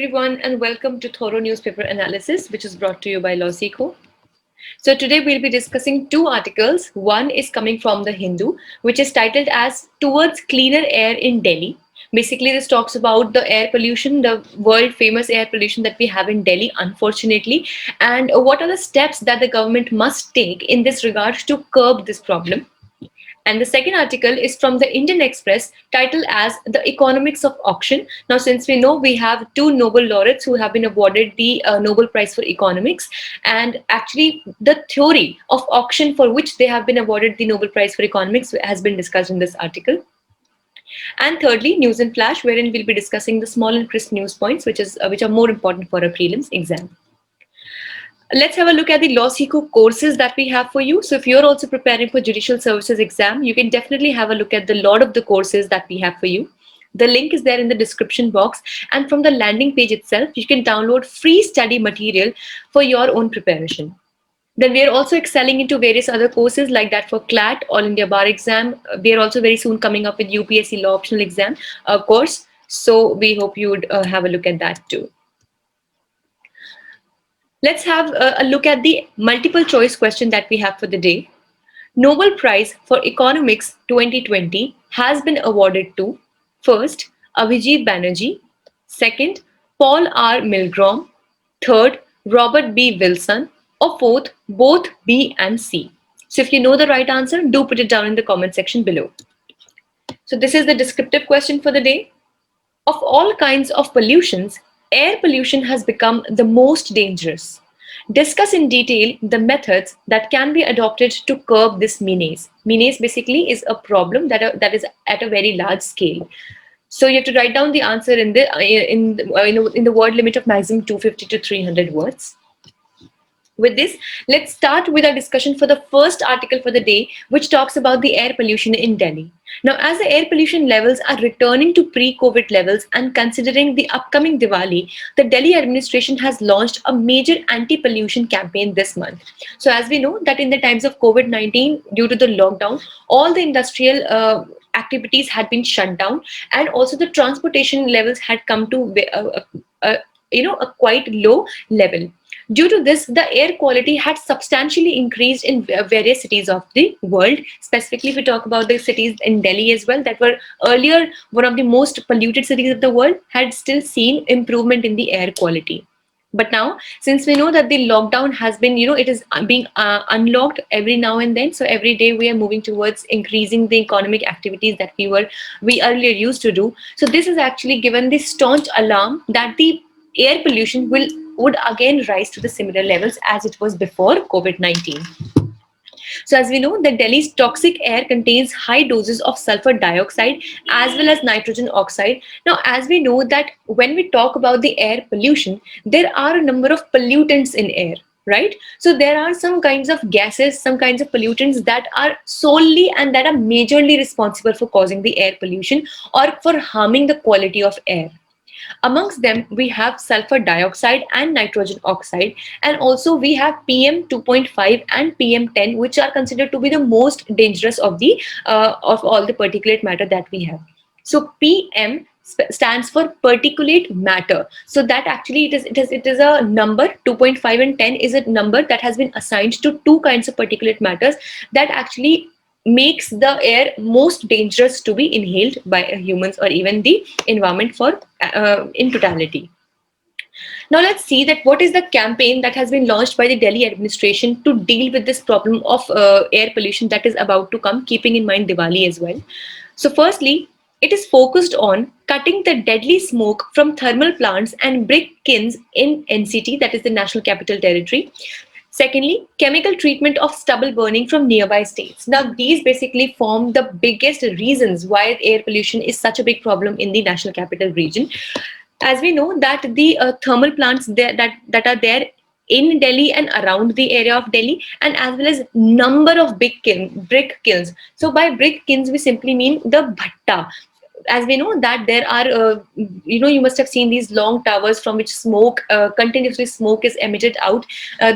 everyone, and welcome to Thorough Newspaper Analysis, which is brought to you by LawSeco. So, today we'll be discussing two articles. One is coming from The Hindu, which is titled as Towards Cleaner Air in Delhi. Basically, this talks about the air pollution, the world famous air pollution that we have in Delhi, unfortunately, and what are the steps that the government must take in this regard to curb this problem. And the second article is from the Indian Express, titled as The Economics of Auction. Now, since we know we have two Nobel laureates who have been awarded the Nobel Prize for Economics, and actually the theory of auction for which they have been awarded the Nobel Prize for Economics has been discussed in this article. And thirdly, News and Flash, wherein we'll be discussing the small and crisp news points, which are more important for a prelims exam. Let's have a look at the LawSeco courses that we have for you. So if you're also preparing for Judicial Services exam, you can definitely have a look at the lot of the courses that we have for you. The link is there in the description box, and from the landing page itself, you can download free study material for your own preparation. Then we are also excelling into various other courses like that for CLAT, All India Bar exam. We are also very soon coming up with UPSC Law Optional exam course. So we hope you would have a look at that too. Let's have a look at the multiple choice question that we have for the day. Nobel Prize for Economics 2020 has been awarded to first, Abhijit Banerjee, second, Paul R. Milgrom, third, Robert B. Wilson, or fourth, both B and C. So if you know the right answer, do put it down in the comment section below. So this is the descriptive question for the day. Of all kinds of pollutions, air pollution has become the most dangerous. Discuss in detail the methods that can be adopted to curb this menace. Menace basically is a problem that is at a very large scale. So you have to write down the answer in the word limit of maximum 250 to 300 words. With this, let's start with our discussion for the first article for the day, which talks about the air pollution in Delhi. Now, as the air pollution levels are returning to pre-COVID levels and considering the upcoming Diwali, the Delhi administration has launched a major anti-pollution campaign this month. So as we know that in the times of COVID-19, due to the lockdown, all the industrial activities had been shut down, and also the transportation levels had come to a quite low level. Due to this, the air quality had substantially increased in various cities of the world. Specifically, if we talk about the cities in Delhi as well, that were earlier one of the most polluted cities of the world, had still seen improvement in the air quality. But now, since we know that the lockdown has been, it is being unlocked every now and then. So every day we are moving towards increasing the economic activities that we earlier used to do. So this has actually given the staunch alarm that the air pollution would again rise to the similar levels as it was before COVID-19. So as we know that Delhi's toxic air contains high doses of sulfur dioxide as well as nitrogen oxide. Now, as we know that when we talk about the air pollution, there are a number of pollutants in air, right? So there are some kinds of gases, some kinds of pollutants that are solely and that are majorly responsible for causing the air pollution or for harming the quality of air. Amongst them, we have sulfur dioxide and nitrogen oxide, and also we have PM 2.5 and PM 10, which are considered to be the most dangerous of all the particulate matter that we have. So PM stands for particulate matter. So that actually it is a number. 2.5 and 10 is a number that has been assigned to two kinds of particulate matters that actually makes the air most dangerous to be inhaled by humans or even the environment in totality. Now let's see that what is the campaign that has been launched by the Delhi administration to deal with this problem of air pollution that is about to come, keeping in mind Diwali as well. So firstly, it is focused on cutting the deadly smoke from thermal plants and brick kilns in NCT, that is the National Capital Territory. Secondly, chemical treatment of stubble burning from nearby states. Now, these basically form the biggest reasons why air pollution is such a big problem in the National Capital Region. As we know that the thermal plants that are there in Delhi and around the area of Delhi, and as well as number of brick kilns. So by brick kilns, we simply mean the bhatta. as we know that there are, you must have seen these long towers from which smoke, continuously smoke is emitted out.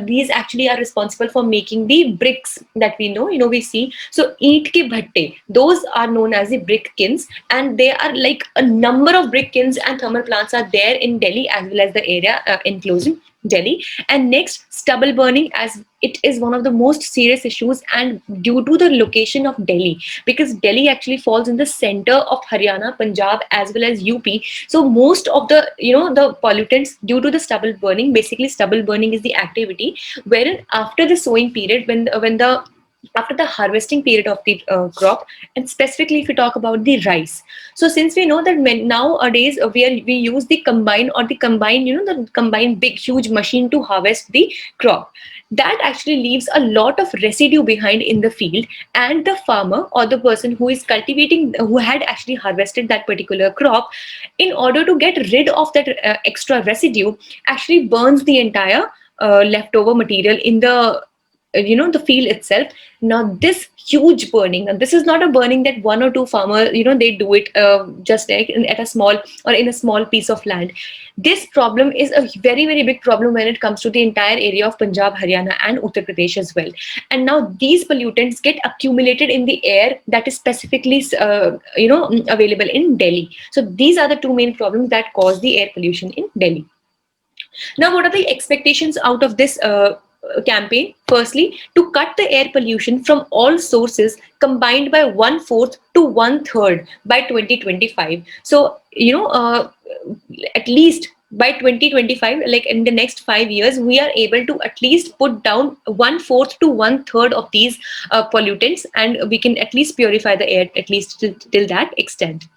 These actually are responsible for making the bricks that we know, we see. So eat ke bhatte, those are known as the brick kilns, and they are like a number of brick kilns and thermal plants are there in Delhi as well as the area enclosing Delhi. And next, stubble burning, as it is one of the most serious issues, and due to the location of Delhi, because Delhi actually falls in the center of Haryana, Punjab, as well as UP. So most of the, the pollutants due to the stubble burning, basically stubble burning is the activity wherein after the sowing period, when the after the harvesting period of the crop, and specifically if we talk about the rice. So since we know that nowadays we use the combine or the combine, the combine big huge machine to harvest the crop, that actually leaves a lot of residue behind in the field, and the farmer or the person who is cultivating, who had actually harvested that particular crop, in order to get rid of that extra residue, actually burns the entire leftover material in the the field itself. Now this huge burning, and this is not a burning that one or two farmers, they do it just like at a small or in a small piece of land. This problem is a very very big problem when it comes to the entire area of Punjab, Haryana and Uttar Pradesh as well. And now these pollutants get accumulated in the air that is specifically available in Delhi. So these are the two main problems that cause the air pollution in Delhi. Now, what are the expectations out of this campaign? Firstly, to cut the air pollution from all sources combined by 1/4 to 1/3 by 2025. So, at least by 2025, like in the next 5 years, we are able to at least put down 1/4 to 1/3 of these pollutants, and we can at least purify the air at least till that extent.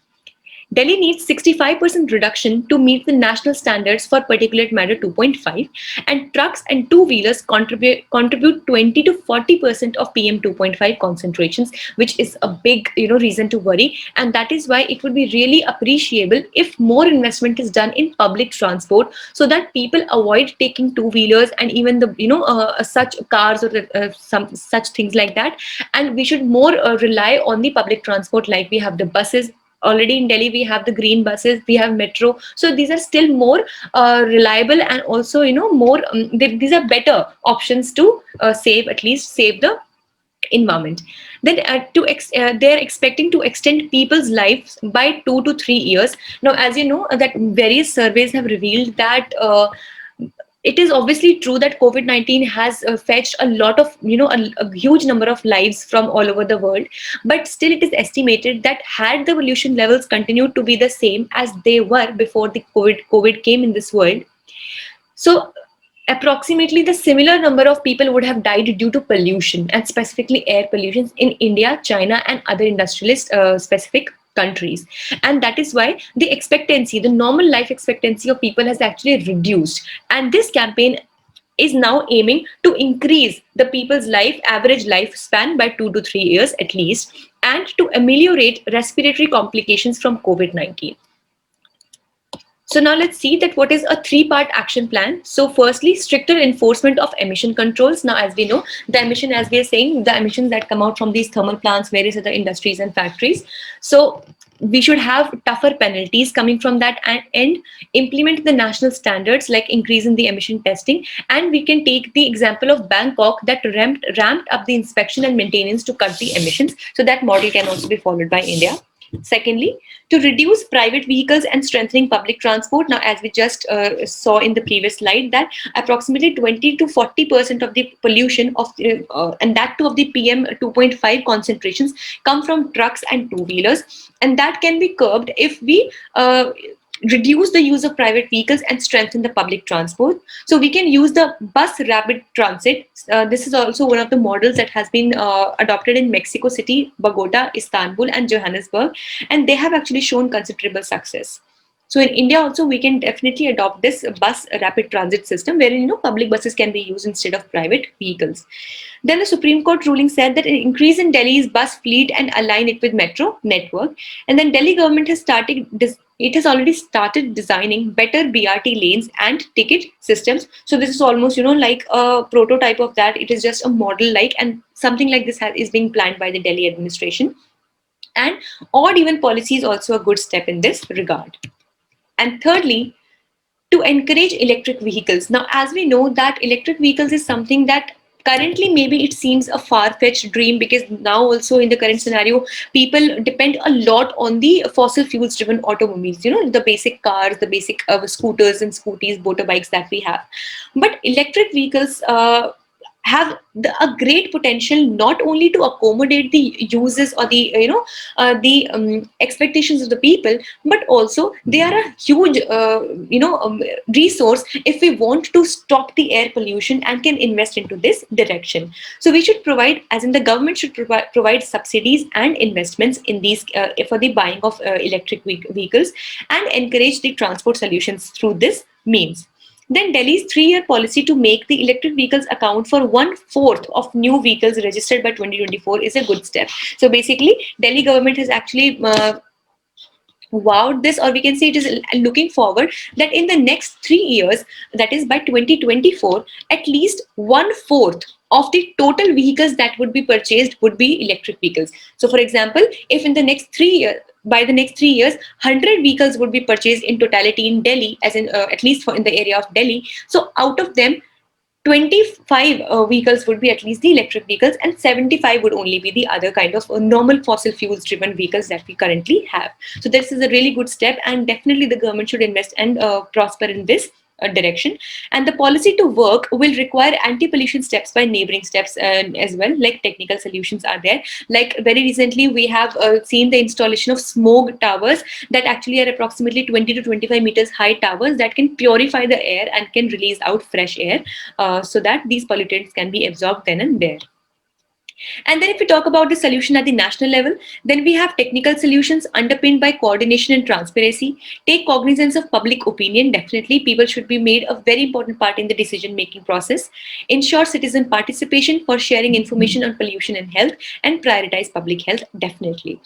Delhi needs 65% reduction to meet the national standards for particulate matter 2.5, and trucks and two-wheelers contribute 20 to 40% of PM 2.5 concentrations, which is a big reason to worry. And that is why it would be really appreciable if more investment is done in public transport, so that people avoid taking two-wheelers and even the such cars or some such things like that. And we should more rely on the public transport, like we have the buses. Already in Delhi, we have the green buses, we have metro. So these are still more reliable, and also, more, these are better options to at least save the environment. Then they're expecting to extend people's lives by 2 to 3 years. Now, as you know, that various surveys have revealed that it is obviously true that COVID-19 has fetched a lot of, a huge number of lives from all over the world. But still, it is estimated that had the pollution levels continued to be the same as they were before the COVID came in this world, so approximately the similar number of people would have died due to pollution, and specifically air pollution, in India, China, and other industrialist specific countries. And that is why the normal life expectancy of people has actually reduced. And this campaign is now aiming to increase the people's average lifespan by 2 to 3 years at least, and to ameliorate respiratory complications from COVID-19. So now let's see that what is a three-part action plan. So firstly, stricter enforcement of emission controls. Now, as we know, the emission, as we are saying, the emissions that come out from these thermal plants, various other industries and factories. So we should have tougher penalties coming from that, and implement the national standards like increase in the emission testing. And we can take the example of Bangkok that ramped up the inspection and maintenance to cut the emissions. So that model can also be followed by India. Secondly, to reduce private vehicles and strengthening public transport. Now, as we just saw in the previous slide, that approximately 20 to 40% of the pollution of and that too of the PM 2.5 concentrations come from trucks and two-wheelers, and that can be curbed if we reduce the use of private vehicles and strengthen the public transport. So we can use the bus rapid transit. This is also one of the models that has been adopted in Mexico City, Bogota, Istanbul, and Johannesburg, and they have actually shown considerable success. So in India also, we can definitely adopt this bus rapid transit system, wherein public buses can be used instead of private vehicles. Then the Supreme Court ruling said that an increase in Delhi's bus fleet and align it with metro network. And then Delhi government has already started designing better BRT lanes and ticket systems. So this is almost like a prototype of that. It is just a model like, and something like this is being planned by the Delhi administration. And odd even policy is also a good step in this regard. And thirdly, to encourage electric vehicles. Now, as we know that electric vehicles is something that currently maybe it seems a far-fetched dream, because now also in the current scenario, people depend a lot on the fossil fuels driven automobiles, the basic cars, the basic scooters and scooties, motorbikes that we have. But electric vehicles have a great potential not only to accommodate the uses or the expectations of the people, but also they are a huge resource if we want to stop the air pollution and can invest into this direction. So we should provide, as in the government should provide subsidies and investments in these for the buying of electric vehicles, and encourage the transport solutions through this means. Then Delhi's 3-year policy to make the electric vehicles account for 1/4 of new vehicles registered by 2024 is a good step. So basically, Delhi government has actually vowed this, or we can say it is looking forward that in the next 3 years, that is by 2024, at least 1/4 of the total vehicles that would be purchased would be electric vehicles. So, for example, if in the next 3 years, by the next 3 years, 100 vehicles would be purchased in totality in Delhi, as in at least in the area of Delhi. So, out of them, 25 vehicles would be at least the electric vehicles, and 75 would only be the other kind of normal fossil fuels driven vehicles that we currently have. So this is a really good step, and definitely the government should invest and prosper in this direction. And the policy to work will require anti-pollution steps by neighboring steps as well, like technical solutions are there. Like very recently we have seen the installation of smog towers that actually are approximately 20 to 25 meters high towers that can purify the air and can release out fresh air, so that these pollutants can be absorbed then and there. And then if we talk about the solution at the national level, then we have technical solutions underpinned by coordination and transparency. Take cognizance of public opinion. Definitely, people should be made a very important part in the decision-making process. Ensure citizen participation for sharing information on pollution and health, and prioritize public health. Definitely.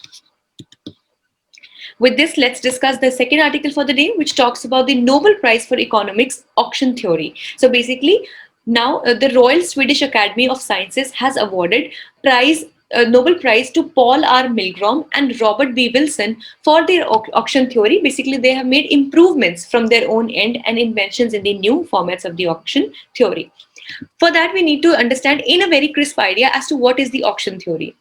With this, let's discuss the second article for the day, which talks about the Nobel Prize for Economics auction theory. So basically, now the Royal Swedish Academy of Sciences has awarded Nobel Prize to Paul R. Milgrom and Robert B. Wilson for their auction theory. Basically, they have made improvements from their own end and inventions in the new formats of the auction theory. For that, we need to understand in a very crisp idea as to what is the auction theory.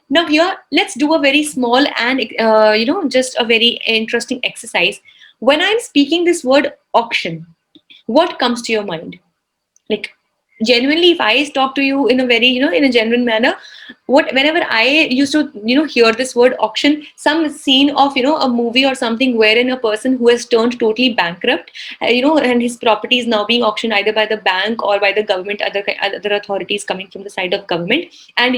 Now here, let's do a very small and just a very interesting exercise. When I'm speaking this word auction, what comes to your mind? Like, genuinely, if I talk to you in a very in a genuine manner, whenever I used to hear this word auction, some scene of a movie or something wherein a person who has turned totally bankrupt, and his property is now being auctioned either by the bank or by the government, other authorities coming from the side of government, and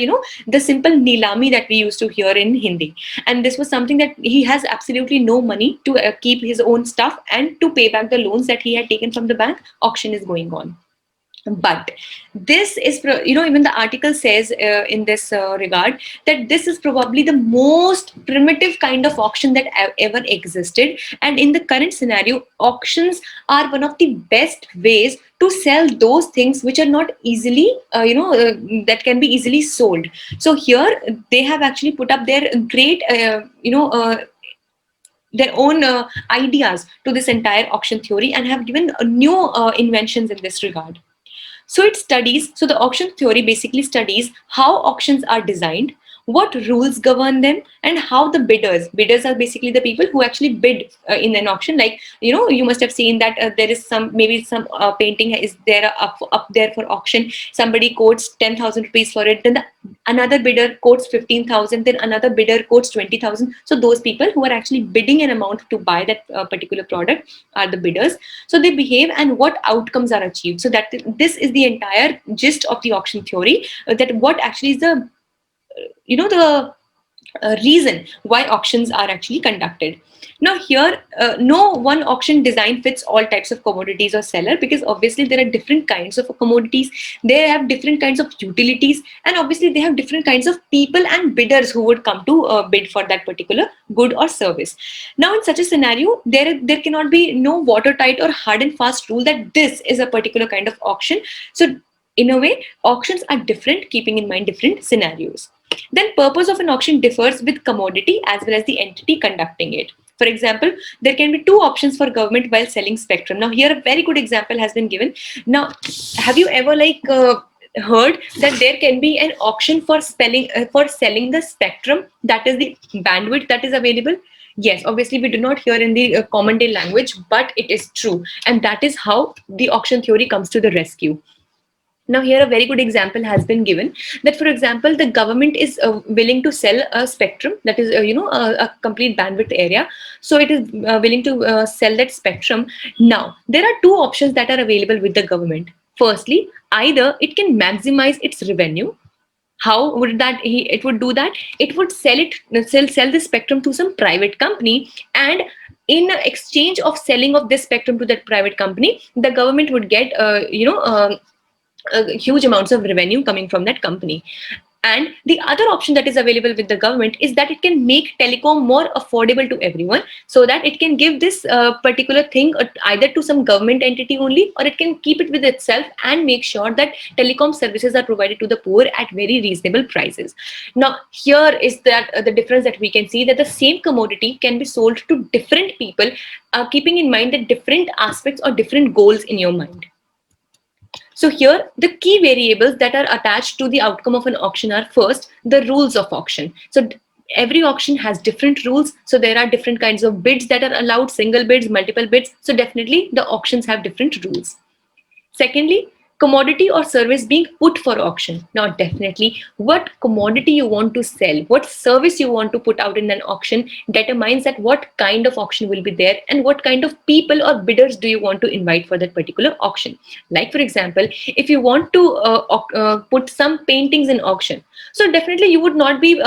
the simple nilami that we used to hear in Hindi. And this was something that he has absolutely no money to keep his own stuff and to pay back the loans that he had taken from the bank. Auction is going on. But this is, even the article says in this regard that this is probably the most primitive kind of auction that ever existed. And in the current scenario, auctions are one of the best ways to sell those things which are not easily, that can be easily sold. So here they have actually put up their great, their own ideas to this entire auction theory, and have given new inventions in this regard. So the auction theory basically studies how auctions are designed, what rules govern them, and how the bidders are basically the people who actually bid in an auction. Like, you must have seen that there is some painting is there up there for auction. Somebody quotes 10,000 rupees for it, then another bidder quotes 15,000, then another bidder quotes 20,000. So those people who are actually bidding an amount to buy that particular product are the bidders. So they behave and what outcomes are achieved. So that this is the entire gist of the auction theory, that what actually is the the reason why auctions are actually conducted. Now here, no one auction design fits all types of commodities or seller, because obviously there are different kinds of commodities, they have different kinds of utilities, and obviously they have different kinds of people and bidders who would come to bid for that particular good or service. Now in such a scenario, there cannot be no watertight or hard and fast rule that this is a particular kind of auction. So in a way, auctions are different, keeping in mind different scenarios. Then purpose of an auction differs with commodity as well as the entity conducting it. For example, there can be two options for government while selling spectrum. Now, here a very good example has been given. Now, have you ever heard that there can be an auction for selling the spectrum, that is the bandwidth that is available? Yes, obviously we do not hear in the common day language, but it is true, and that is how the auction theory comes to the rescue. Now, here a very good example has been given that, for example, the government is willing to sell a spectrum, that is, a complete bandwidth area. So it is willing to sell that spectrum. Now, there are two options that are available with the government. Firstly, either it can maximize its revenue. How would it would do that? It would sell the spectrum to some private company, and in exchange of selling of this spectrum to that private company, the government would get huge amounts of revenue coming from that company. And the other option that is available with the government is that it can make telecom more affordable to everyone, so that it can give this particular thing either to some government entity only, or it can keep it with itself and make sure that telecom services are provided to the poor at very reasonable prices. Now, here is that the difference that we can see, that the same commodity can be sold to different people, keeping in mind the different aspects or different goals in your mind. So here, the key variables that are attached to the outcome of an auction are, first, the rules of auction. So every auction has different rules. So there are different kinds of bids that are allowed, single bids, multiple bids. So definitely the auctions have different rules. Secondly, commodity or service being put for auction. Now, definitely what commodity you want to sell, what service you want to put out in an auction determines that what kind of auction will be there and what kind of people or bidders do you want to invite for that particular auction. Like, for example, if you want to put some paintings in auction, so definitely you would not be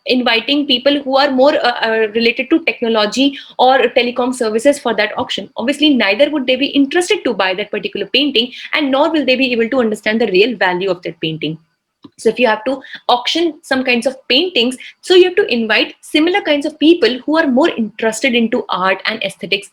inviting people who are more related to technology or telecom services for that auction. Obviously, neither would they be interested to buy that particular painting, and nor will they be able to understand the real value of that painting. So if you have to auction some kinds of paintings, so you have to invite similar kinds of people who are more interested into art and aesthetics,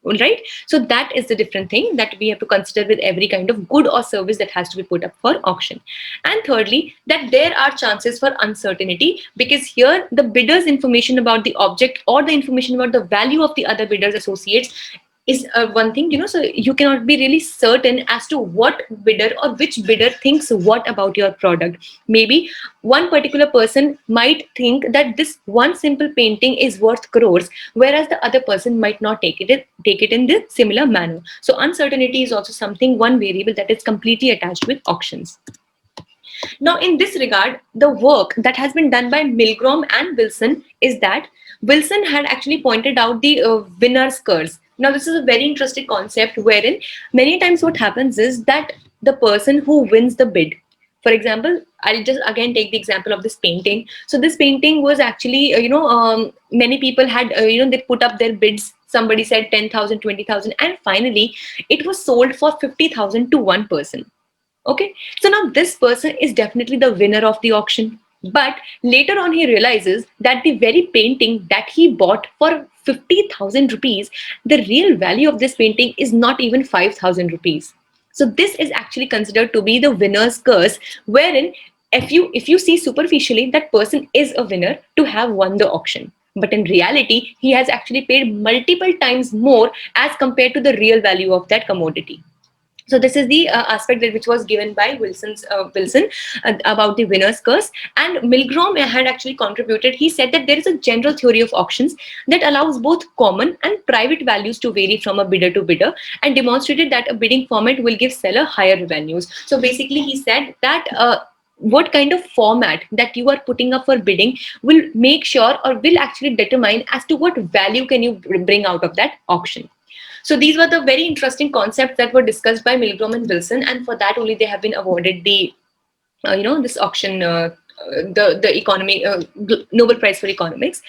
right? So that is the different thing that we have to consider with every kind of good or service that has to be put up for auction. And thirdly, that there are chances for uncertainty, because here the bidder's information about the object or the information about the value of the other bidder's associates is one thing, so you cannot be really certain as to what bidder or which bidder thinks what about your product. Maybe one particular person might think that this one simple painting is worth crores, whereas the other person might not take it in the similar manner. So uncertainty is also something, one variable that is completely attached with auctions. Now, in this regard, the work that has been done by Milgrom and Wilson is that Wilson had actually pointed out the winner's curse. Now, this is a very interesting concept wherein many times what happens is that the person who wins the bid, for example, I'll just again take the example of this painting. So this painting was actually, many people had, they put up their bids. Somebody said 10,000, 20,000, and finally it was sold for 50,000 to one person. Okay, so now this person is definitely the winner of the auction. But later on, he realizes that the very painting that he bought for 50,000 rupees, the real value of this painting is not even 5,000 rupees. So this is actually considered to be the winner's curse, wherein if you see superficially, that person is a winner to have won the auction. But in reality, he has actually paid multiple times more as compared to the real value of that commodity. So this is the aspect which was given by Wilson about the winner's curse. And Milgrom had actually contributed. He said that there is a general theory of auctions that allows both common and private values to vary from a bidder to bidder, and demonstrated that a bidding format will give seller higher revenues. So basically, he said that what kind of format that you are putting up for bidding will make sure or will actually determine as to what value can you bring out of that auction. So these were the very interesting concepts that were discussed by Milgrom and Wilson, and for that only they have been awarded the, this auction, the economy Nobel Prize for Economics.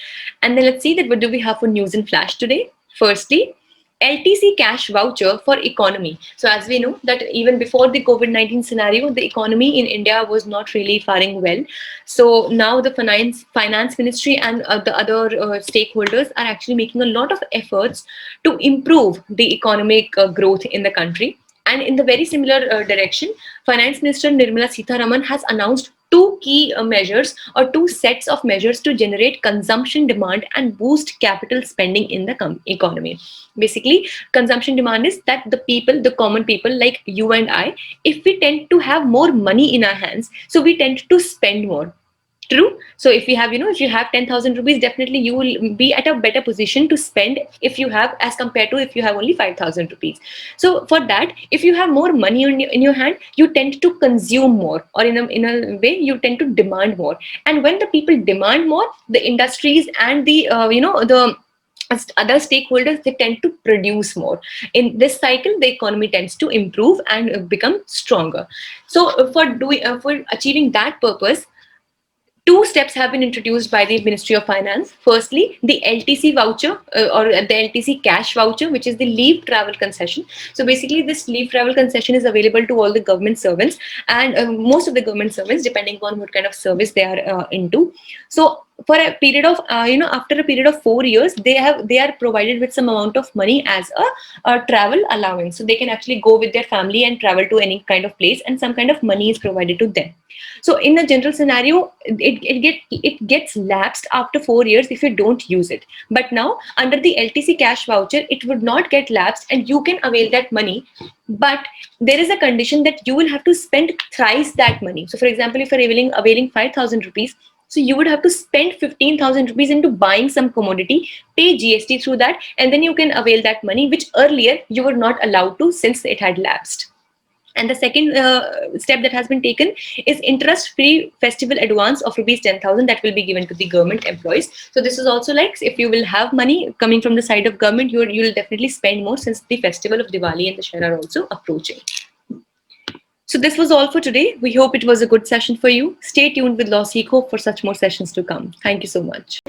And then let's see that what do we have for news in flash today. Firstly, LTC cash voucher for economy. So as we know that even before the COVID-19 scenario, the economy in India was not really faring well. So now the finance ministry and the other stakeholders are actually making a lot of efforts to improve the economic growth in the country. And in the very similar direction, Finance Minister Nirmala Sitharaman has announced two key measures or two sets of measures to generate consumption demand and boost capital spending in the economy. Basically, consumption demand is that the people, the common people like you and I, if we tend to have more money in our hands, so we tend to spend more. True. So if you have, if you have 10,000 rupees, definitely you will be at a better position to spend if you have, as compared to if you have only 5,000 rupees. So for that, if you have more money in your hand, you tend to consume more, or in a way, you tend to demand more. And when the people demand more, the industries and the, the other stakeholders, they tend to produce more. In this cycle, the economy tends to improve and become stronger. So for achieving that purpose, two steps have been introduced by the Ministry of Finance. Firstly, the LTC voucher, or the LTC cash voucher, which is the leave travel concession. So basically, this leave travel concession is available to all the government servants, and most of the government servants, depending on what kind of service they are into. So for a period of, after a period of 4 years, they are provided with some amount of money as a travel allowance. So they can actually go with their family and travel to any kind of place, and some kind of money is provided to them. So in a general scenario, it gets lapsed after 4 years if you don't use it. But now under the LTC cash voucher, it would not get lapsed and you can avail that money. But there is a condition that you will have to spend thrice that money. So for example, if you're availing 5,000 rupees, so you would have to spend 15,000 rupees into buying some commodity, pay GST through that, and then you can avail that money, which earlier you were not allowed to since it had lapsed. And the second step that has been taken is interest-free festival advance of rupees 10,000 that will be given to the government employees. So this is also like, if you will have money coming from the side of government, you will definitely spend more, since the festival of Diwali and Dussehra are also approaching. So this was all for today. We hope it was a good session for you. Stay tuned with Law Seek Hope for such more sessions to come. Thank you so much.